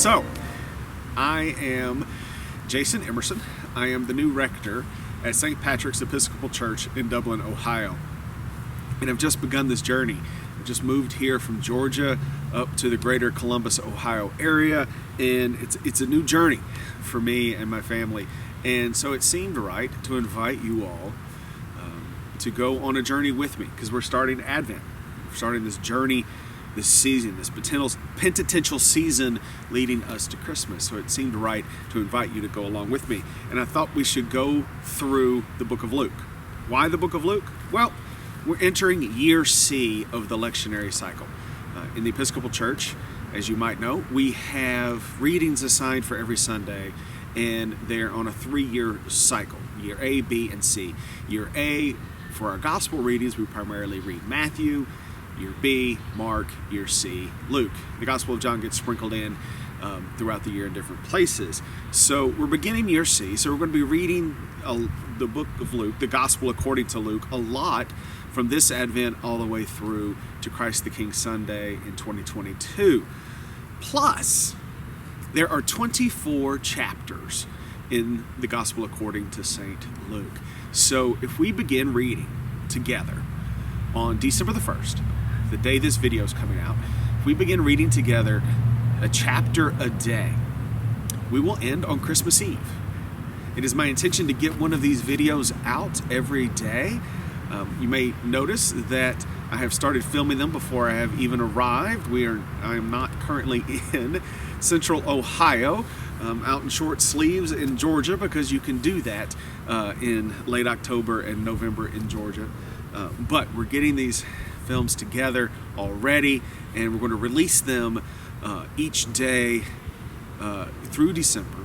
So, I am Jason Emerson. I am the new rector at St. Patrick's Episcopal Church in Dublin, Ohio. And I've just begun this journey. I just moved here from Georgia up to the greater Columbus, Ohio area, and it's a new journey for me and my family. And so it seemed right to invite you all to go on a journey with me, because we're starting Advent. We're starting this journey, this season, this penitential season leading us to Christmas. So it seemed right to invite you to go along with me. And I thought we should go through the book of Luke. Why the book of Luke? Well, we're entering year C of the lectionary cycle. In the Episcopal Church, as you might know, we have readings assigned for every Sunday, and they're on a 3-year cycle, year A, B, and C. Year A, for our gospel readings, we primarily read Matthew. Year B, Mark. Year C, Luke. The Gospel of John gets sprinkled in throughout the year in different places. So we're beginning year C, so we're going to be reading the book of Luke, the Gospel according to Luke, a lot from this Advent all the way through to Christ the King Sunday in 2022. Plus, there are 24 chapters in the Gospel according to St. Luke. So if we begin reading together on December the 1st, the day this video is coming out, if we begin reading together a chapter a day, we will end on Christmas Eve. It is my intention to get one of these videos out every day. You may notice that I have started filming them before I have even arrived. I am not currently in Central Ohio, out in short sleeves in Georgia, because you can do that in late October and November in Georgia. But we're getting these films together already, and we're going to release them each day through December.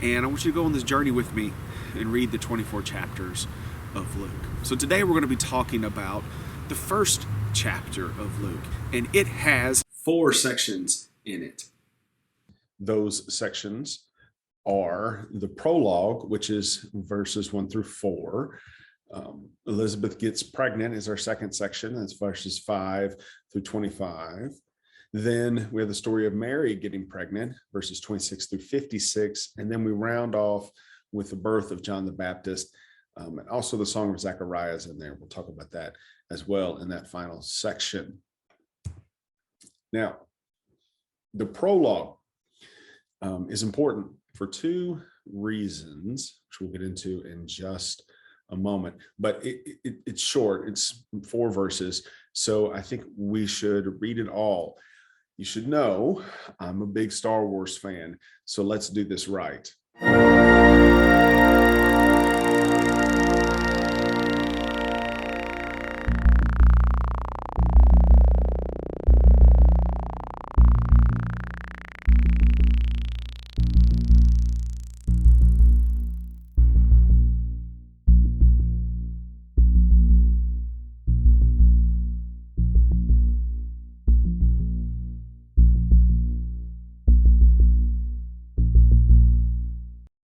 And I want you to go on this journey with me and read the 24 chapters of Luke. So today we're going to be talking about the first chapter of Luke, and it has 4 sections in it. Those sections are the prologue, which is verses 1 through 4. Elizabeth gets pregnant is our second section. That's verses 5 through 25. Then we have the story of Mary getting pregnant, verses 26 through 56. And then we round off with the birth of John the Baptist. And also the Song of Zechariah is in there. We'll talk about that as well in that final section. Now, the prologue is important for 2 reasons, which we'll get into in just a moment. But it's short. It's 4 verses. So I think we should read it all. You should know I'm a big Star Wars fan, so let's do this right.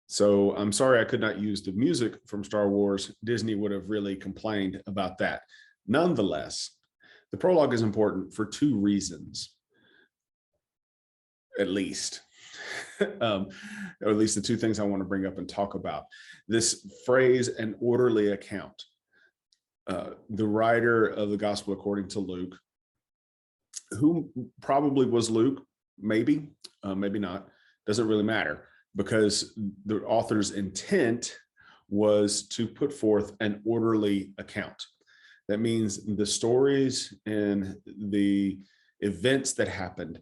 So I'm sorry I could not use the music from Star Wars. Disney would have really complained about that. Nonetheless, the prologue is important for 2 reasons, at least. Or at least the 2 things I want to bring up and talk about. This phrase, an orderly account. The writer of the Gospel according to Luke, who probably was Luke, maybe, maybe not, doesn't really matter, because the author's intent was to put forth an orderly account. That means the stories and the events that happened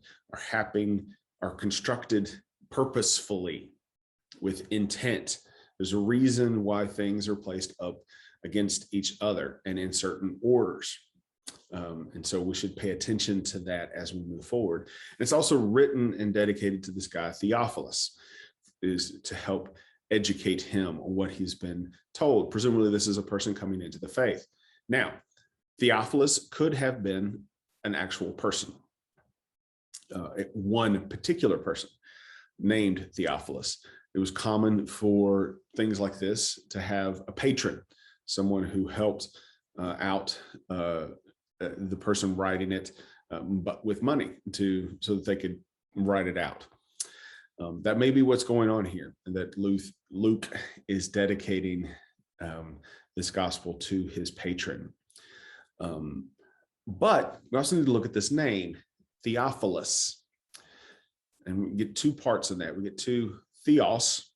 are constructed purposefully with intent. There's a reason why things are placed up against each other and in certain orders. And so we should pay attention to that as we move forward. And it's also written and dedicated to this guy, Theophilus, is to help educate him on what he's been told. Presumably this is a person coming into the faith. Now, Theophilus could have been an actual person, one particular person named Theophilus. It was common for things like this to have a patron, someone who helped out the person writing it, but with money so that they could write it out. That may be what's going on here, and that Luke is dedicating this gospel to his patron. But we also need to look at this name, Theophilus. And we get two parts in that. We get two theos,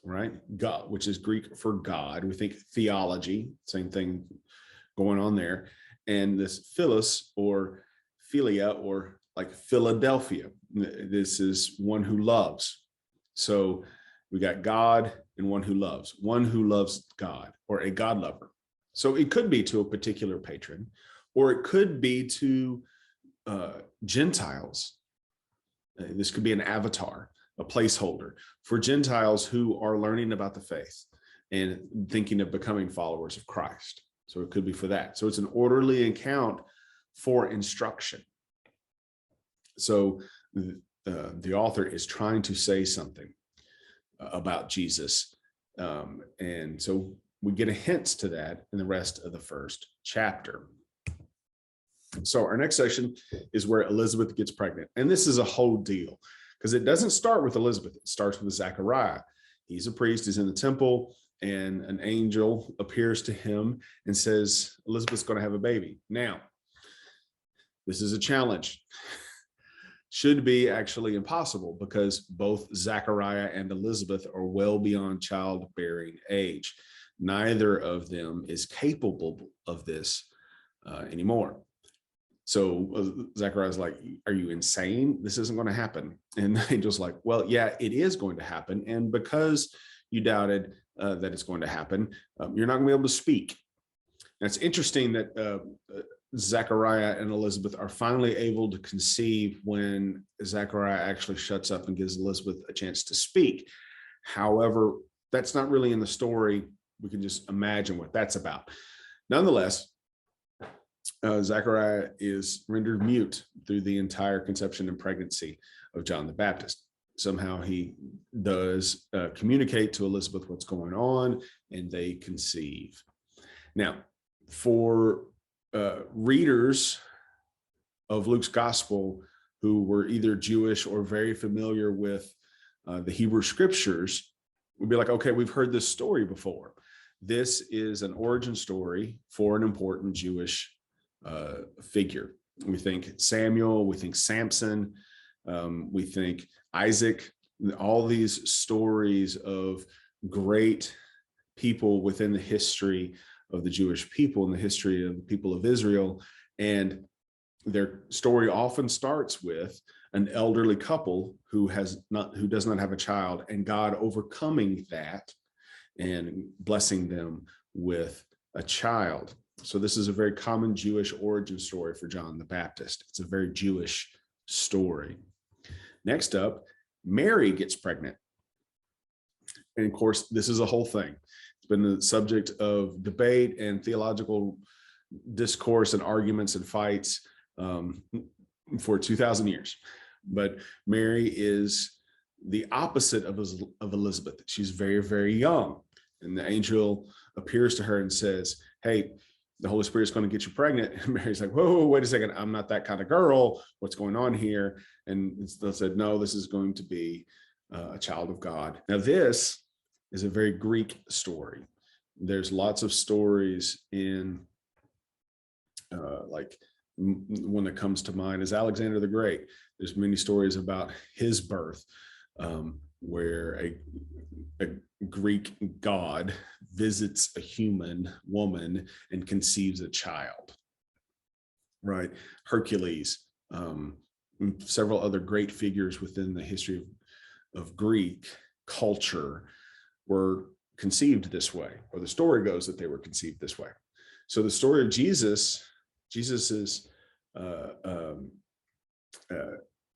right? God, which is Greek for God. We think theology, same thing going on there. And this philos or philia, or like Philadelphia. This is one who loves. So we got God and one who loves God, or a God lover. So it could be to a particular patron, or it could be to Gentiles. This could be an avatar, a placeholder for Gentiles who are learning about the faith and thinking of becoming followers of Christ. So it could be for that. So it's an orderly account for instruction. So the author is trying to say something about Jesus. And so we get a hint to that in the rest of the first chapter. So our next section is where Elizabeth gets pregnant. And this is a whole deal, because it doesn't start with Elizabeth. It starts with Zechariah. He's a priest, he's in the temple, and an angel appears to him and says, Elizabeth's going to have a baby. Now, this is a challenge. Should be actually impossible, because both Zechariah and Elizabeth are well beyond childbearing age. Neither of them is capable of this anymore. So Zechariah's like, are you insane? This isn't going to happen. And the angel's like, well, yeah, it is going to happen. And because you doubted that it's going to happen, you're not going to be able to speak. Now, it's interesting that Zechariah and Elizabeth are finally able to conceive when Zechariah actually shuts up and gives Elizabeth a chance to speak. However, that's not really in the story. We can just imagine what that's about. Nonetheless, Zechariah is rendered mute through the entire conception and pregnancy of John the Baptist. Somehow he does communicate to Elizabeth what's going on, and they conceive. Now, for readers of Luke's gospel who were either Jewish or very familiar with the Hebrew scriptures, would be like, okay, we've heard this story before. This is an origin story for an important Jewish figure. We think Samuel, we think Samson, we think Isaac, all these stories of great people within the history of the Jewish people and the history of the people of Israel. And their story often starts with an elderly couple who does not have a child, and God overcoming that and blessing them with a child. So this is a very common Jewish origin story for John the Baptist. It's a very Jewish story. Next up, Mary gets pregnant. And of course, this is a whole thing. It's been the subject of debate and theological discourse and arguments and fights for 2,000 years. But Mary is the opposite of Elizabeth. She's very, very young. And the angel appears to her and says, hey, the Holy Spirit's going to get you pregnant. And Mary's like, whoa, wait a second. I'm not that kind of girl. What's going on here? And they said, no, this is going to be a child of God. Now, this is a very Greek story. There's lots of stories in one that comes to mind is Alexander the Great. There's many stories about his birth, where a Greek god visits a human woman and conceives a child, right? Hercules, several other great figures within the history of Greek culture were conceived this way, or the story goes that they were conceived this way. So the story of Jesus's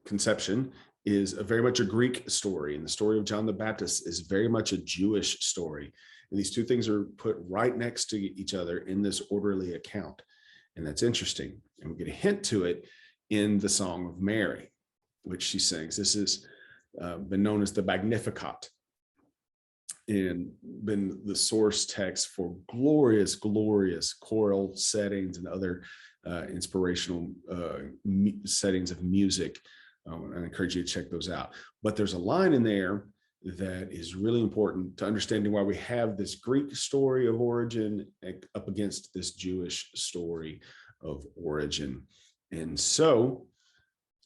conception is very much a Greek story, and the story of John the Baptist is very much a Jewish story. And these two things are put right next to each other in this orderly account. And that's interesting. And we get a hint to it in the Song of Mary, which she sings. This has been known as the Magnificat and been the source text for glorious, glorious choral settings and other inspirational settings of music I encourage you to check those out. But there's a line in there that is really important to understanding why we have this Greek story of origin up against this Jewish story of origin. And so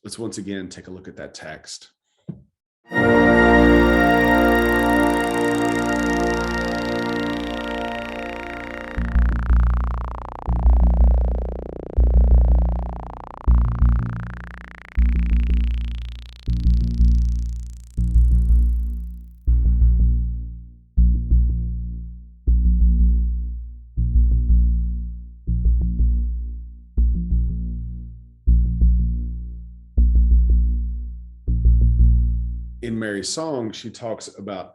let's once again take a look at that text. In Mary's song, she talks about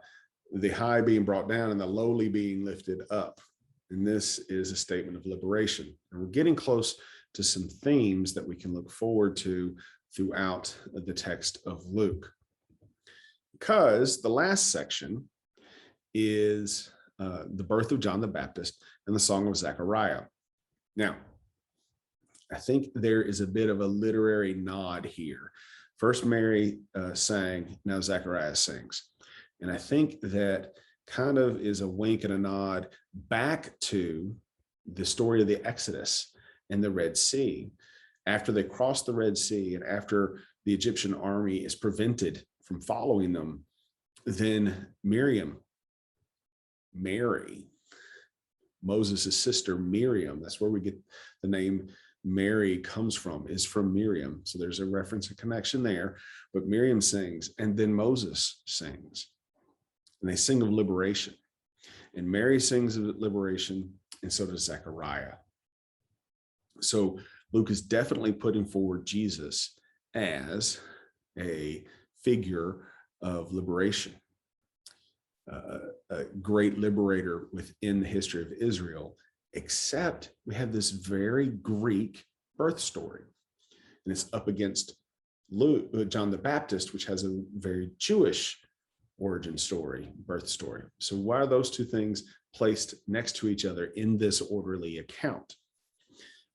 the high being brought down and the lowly being lifted up. And this is a statement of liberation. And we're getting close to some themes that we can look forward to throughout the text of Luke. Because the last section is the birth of John the Baptist and the song of Zechariah. Now, I think there is a bit of a literary nod here. First Mary sang, now Zechariah sings. And I think that kind of is a wink and a nod back to the story of the Exodus and the Red Sea. After they cross the Red Sea and after the Egyptian army is prevented from following them, then Mary, Moses' sister Miriam, that's where we get the name Mary comes from, is from Miriam. So there's a reference, a connection there. But Miriam sings, and then Moses sings. And they sing of liberation. And Mary sings of liberation, and so does Zechariah. So Luke is definitely putting forward Jesus as a figure of liberation, a great liberator within the history of Israel. Except we have this very Greek birth story, and it's up against John the Baptist, which has a very Jewish origin story, birth story. So why are those two things placed next to each other in this orderly account?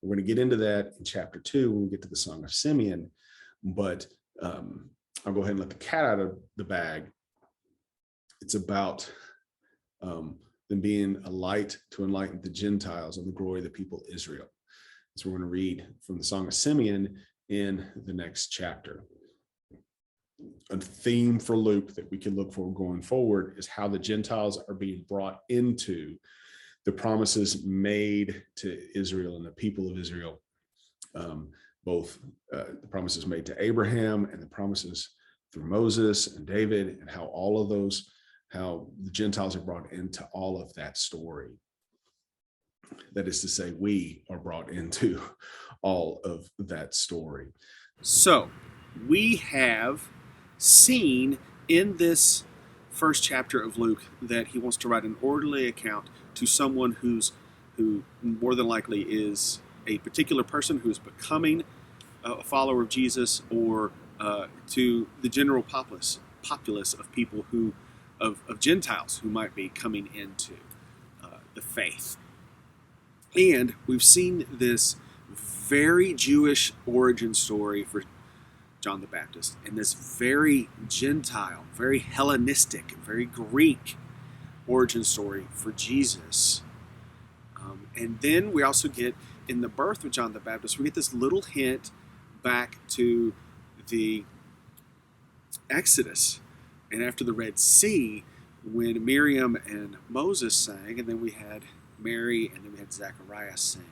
We're going to get into that in chapter 2 when we get to the Song of Simeon, but I'll go ahead and let the cat out of the bag. It's about them being a light to enlighten the Gentiles and the glory of the people Israel. So we're going to read from the Song of Simeon in the next chapter. A theme for Luke that we can look for going forward is how the Gentiles are being brought into the promises made to Israel and the people of Israel, both the promises made to Abraham and the promises through Moses and David, and how all of those, how the Gentiles are brought into all of that story. That is to say, we are brought into all of that story. So we have seen in this first chapter of Luke that he wants to write an orderly account to someone who more than likely is a particular person who is becoming a follower of Jesus, or to the general populace of people who of Gentiles who might be coming into the faith. And we've seen this very Jewish origin story for John the Baptist, and this very Gentile, very Hellenistic, very Greek origin story for Jesus. And then we also get, in the birth of John the Baptist, we get this little hint back to the Exodus and after the Red Sea, when Miriam and Moses sang, and then we had Mary, and then we had Zechariah sing.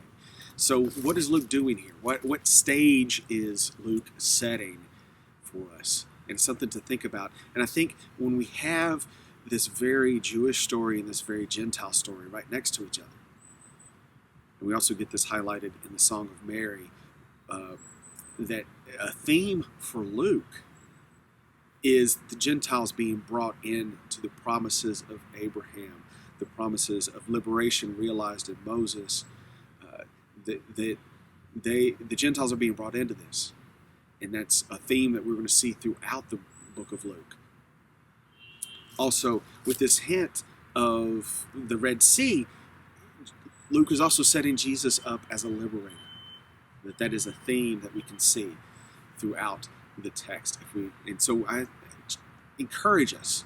So what is Luke doing here? What stage is Luke setting for us? And something to think about. And I think when we have this very Jewish story and this very Gentile story right next to each other, and we also get this highlighted in the Song of Mary, that a theme for Luke is the Gentiles being brought into the promises of Abraham, the promises of liberation realized in Moses. The Gentiles are being brought into this. And that's a theme that we're going to see throughout the book of Luke. Also, with this hint of the Red Sea, Luke is also setting Jesus up as a liberator. That is a theme that we can see throughout the text. And so I encourage us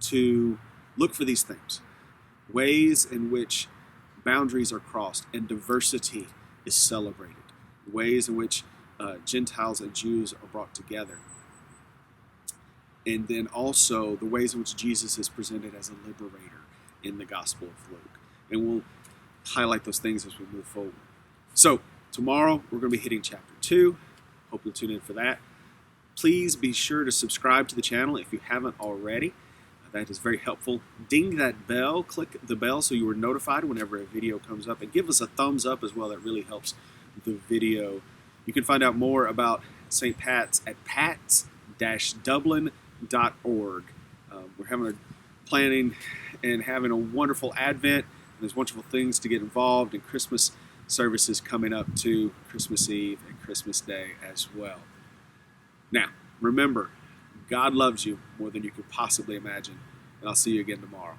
to look for these things, ways in which boundaries are crossed and diversity is celebrated, ways in which Gentiles and Jews are brought together, and then also the ways in which Jesus is presented as a liberator in the Gospel of Luke. And we'll highlight those things as we move forward. So tomorrow we're going to be hitting chapter 2. Hope you'll tune in for that. Please be sure to subscribe to the channel if you haven't already. That is very helpful. Ding that bell, click the bell so you are notified whenever a video comes up, and give us a thumbs up as well. That really helps the video. You can find out more about St. Pat's at pats-dublin.org. We're planning and having a wonderful Advent. There's wonderful things to get involved in. Christmas services coming up to Christmas Eve and Christmas Day as well. Now, remember, God loves you more than you could possibly imagine, and I'll see you again tomorrow.